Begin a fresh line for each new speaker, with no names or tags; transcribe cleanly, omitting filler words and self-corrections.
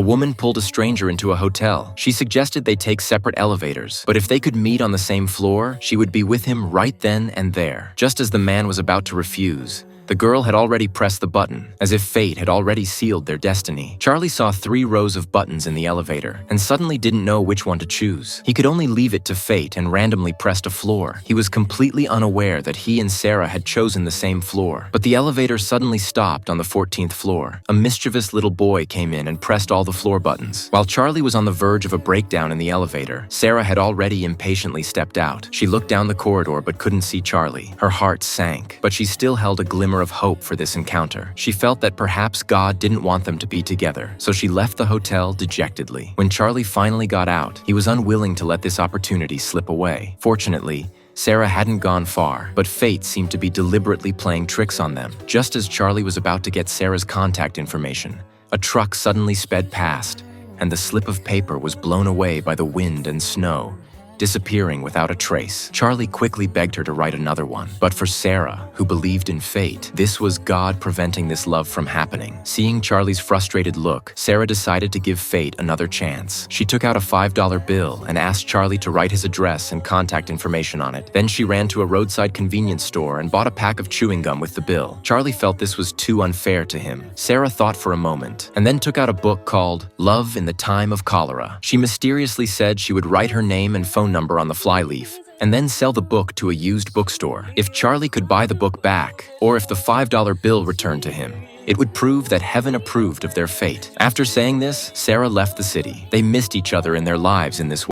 A woman pulled a stranger into a hotel. She suggested they take separate elevators, but if they could meet on the same floor, she would be with him right then and there. Just as the man was about to refuse, the girl had already pressed the button, as if fate had already sealed their destiny. Charlie saw 3 rows of buttons in the elevator, and suddenly didn't know which one to choose. He could only leave it to fate and randomly pressed a floor. He was completely unaware that he and Sarah had chosen the same floor. But the elevator suddenly stopped on the 14th floor. A mischievous little boy came in and pressed all the floor buttons. While Charlie was on the verge of a breakdown in the elevator, Sarah had already impatiently stepped out. She looked down the corridor but couldn't see Charlie. Her heart sank, but she still held a glimmer of hope for this encounter. She felt that perhaps God didn't want them to be together, so she left the hotel dejectedly. When Charlie finally got out, he was unwilling to let this opportunity slip away. Fortunately, Sarah hadn't gone far, but fate seemed to be deliberately playing tricks on them. Just as Charlie was about to get Sarah's contact information, a truck suddenly sped past, and the slip of paper was blown away by the wind and snow, disappearing without a trace. Charlie quickly begged her to write another one. But for Sarah, who believed in fate, this was God preventing this love from happening. Seeing Charlie's frustrated look, Sarah decided to give fate another chance. She took out a $5 bill and asked Charlie to write his address and contact information on it. Then she ran to a roadside convenience store and bought a pack of chewing gum with the bill. Charlie felt this was too unfair to him. Sarah thought for a moment, and then took out a book called Love in the Time of Cholera. She mysteriously said she would write her name and phone number on the flyleaf, and then sell the book to a used bookstore. If Charlie could buy the book back, or if the $5 bill returned to him, it would prove that heaven approved of their fate. After saying this, Sarah left the city. They missed each other in their lives in this way.